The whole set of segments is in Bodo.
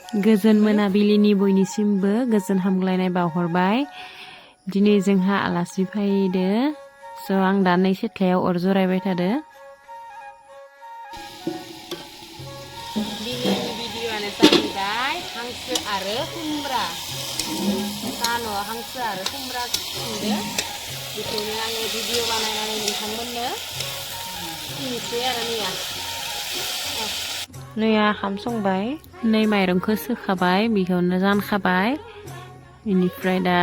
गोजोन मोनाबिलिनि बयनिसिमबो गोजोन हामग्लायनाय बावहरबाय। दिनै जोंहा आलासि फैदो स' आं दा नै सिथ्लायाव अर जरायबाय थादो। दिनैनि भिडिअ'आनो जाहैबाय हांसो आरो खुमब्रा। सानो हांसो आरो खुमब्रा संदो बेखौनो आङो भिडिअ' बानायनानै नोंथांमोननो दिन्थिनोसै आरो नैया ओंखाम संबाय, नै माइरंखौ सोखाबाय, बेखौनो जानखाबाय। बेनिफ्राय दा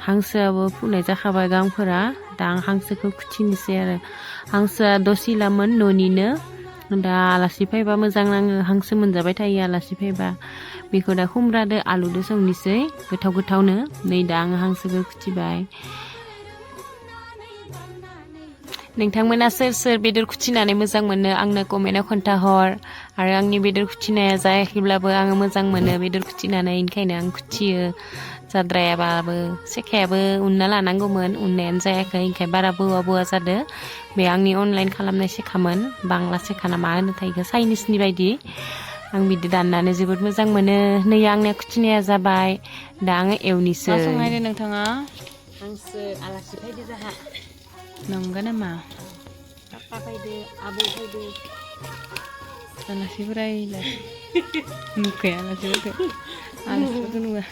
हांसोआबो फुनाय जाखाबाय गांफोरा। दा आं हांसोखौ खुथिनोसै आरो हांसोआ दसिलामोन न'निनो। दा आलासि फैबा मोजां नाङो, हांसो मोनजाबाय थायो आलासि फैबा। बेखौ दा खुमब्रादो आलुदो संनोसै गोथाव गोथावनो। नै दा आङो हांसोखौ खुथिबाय। नोंथांमोना सोर सोर बेदर खुथिनानै मोजां मोनो आंनो कमेन्टआव खोन्थाहर। आरो आंनि बेदर खुथिनाया जायाखैब्लाबो आङो मोजां मोनो बेदर खुथिनानै, ओंखायनो आं खुथियो। जाद्रायाबाबो सेखायाबो उनना लानांगौमोन, उननायानो जायाखै, ओंखाय बारा बोवा बोवा जादो। बे आंनि अनलाइन खालामनाय सेखामोन, बांला सेखा ना मा होनोथाय इखो चाइनिसनि बायदि। आं बिदि दाननानै जोबोद मोजां मोनो। नै आंनिया खुथिनाया जाबाय, दा आङो एवनिसै। मा संनायदो नोंथाङा? हांसो आलासि फैदो जाहा। नंगौ नामा? पापा फैदो, आबौ फैदो। आलासिफोरा इलाय नुखाया आलासिफोरखौ, आलासिफोरखौ नुवा।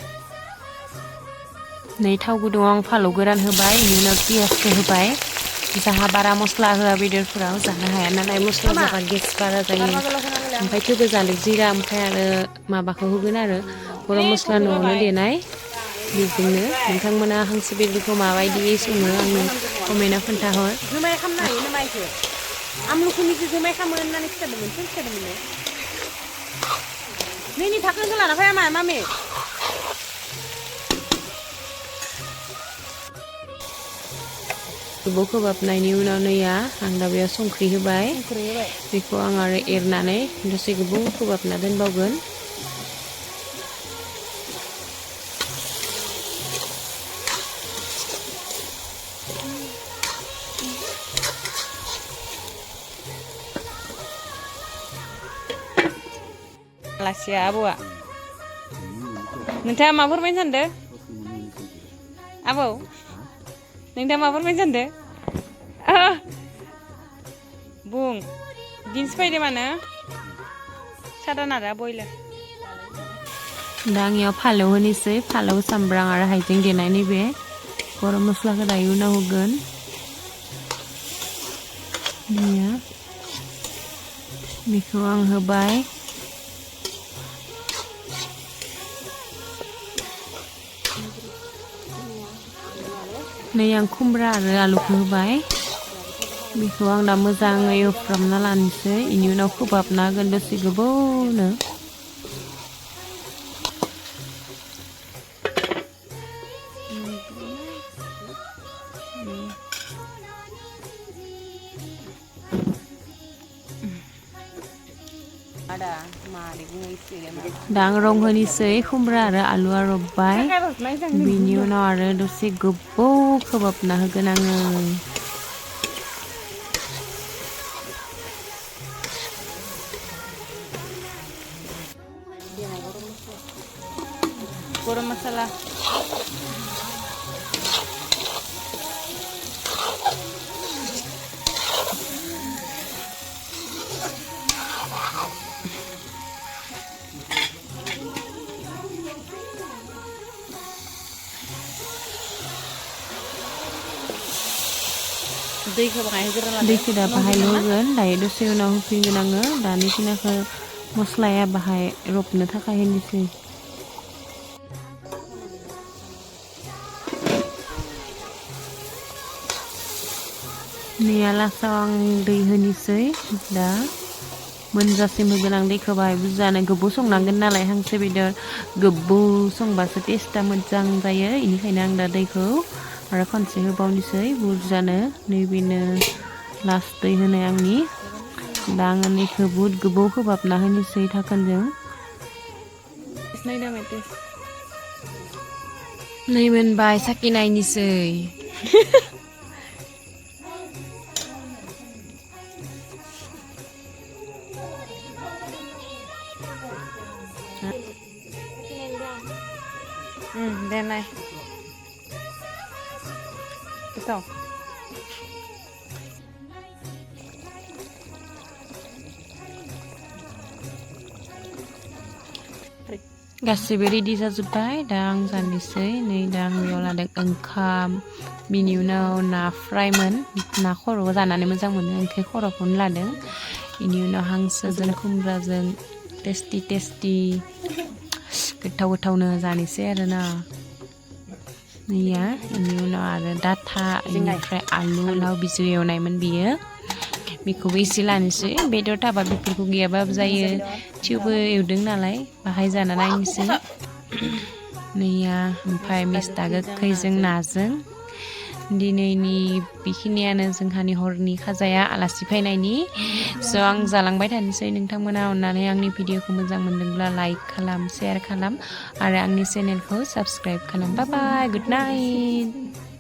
नै थाव गुदुङाव आं फालौ गोरान होबाय, बेनि उनाव पियासखौ होबाय। जाहा बारा मस्ला होआ बेदरफोराव, जानो हाया नालाय मस्ला जाबा गेस बारा जायो। ओमफ्राय थेवबो जालुक जिरा ओमफ्राय आरो माबाखौ होगोन आरो गरम मस्ला न'आवनो देनाय। बेजोंनो नोंथांमोना हांसो बेदरखौ माबायदि सङो आंनो कमेन्टआव खोन्थाहर। जुमाय खालामनो हायो नामा इखो? आमलुखुनिखौ जुमाय खालामो होननानै खिथादोंमोन, सोर खिथादोंमोनलाय? नैनि धाकोनखौ लाना फैया मामि? गोबाव खोबहाबनायनि उनाव नैया आं दा बेयाव संख्रि होबाय। बेखौ आं आरो एरनानै दसे गोबाव खोबहाबना दोनबावगोन। आलासिया आबौआ नोंथाङा मा फोरमायनो सानदों? आबौ नोंथाङा मा फोरमायनो सानदों? बुं बिन्स फैदो मानो सादा नारा बयलार। दा आंनियाव फालौ होनोसै, फालौ सामब्राम आरो हाइजें देनाय नैबे गरम मस्लाखौ दायो उनाव होगोन। बेखौ आं होबाय। नै आं खुमब्रा आरो आलुखौ होबाय। बेखौ आं दा मोजाङै एवफ्रामना लानोसै, बेनि उनाव खोबहाबना होगोन दसे गोबावनो। दा आं रं होनोसै, खुमब्रा आरो आलुआ रबबाय। बिनि उनाव आरो दसे गोबाव खोबहाबना होगोन आङो। गरम मसाला दैखौ दा बाहायल' होगोन, दायो दसे उनाव होफिनगोन आङो। दानि खिनाखौ मस्लाया बाहाय रबनो थाखाय होनोसै। नैया लास्टाव आं दै होनोसै। दा मोनजासिम होगोन आं दैखौ बाहाय बुरजानो, गोबाव संनांगोन नालाय हांसो बेदर, गोबाव संबासो टेस्टआ मोजां जायो। बेनिखायनो आं दा दैखौ आरो खनसे होबावनोसै बुरजानो। नैबेनो लास्ट दै होनाय आंनि। दा आङो नैखौ बुहुद गोबाव खोबहाबना होनोसै धाकोनजों। नै मोनबाय, साखि नायनोसै। दे नाय गोथाव गासैबो रेडि जाजोब्बाय दा आं जानोसै नै दा आं बेयाव लादों ओंखाम बिनि उनाव ना फ्रायमोन ना खर' जानानै मोजां मोनो ओंखाय खर'खौनो लादों बेनि उनाव हांसोजों खुमब्राजों टेस्टि गोथावनो जानोसै आरोना नैया बेनि उनाव आरो डाटा बेनिफ्राय आलु लाव बिजौ एवनायमोन बियो बेखौबो एसे लानोसै बेदर थाबा बेफोरखौ गैयाबाबो जायो थेवबो एवदों नालाय बाहाय जाना नायनोसै नैया ओमफ्राय मिस्था गोखैजों नाजों दिनैनि बेखिनियानो जोंहानि हरनि खाजाया आलासि फैनायनि स' आं जालांबाय थानोसै नोंथांमोना अननानै आंनि भिडिअखौ मोजां मोनदोंब्ला लाइक खालाम शेयार खालाम आरो आंनि चेनेलखौ साबस्क्राइब खालाम बाय बाय गुड नाइट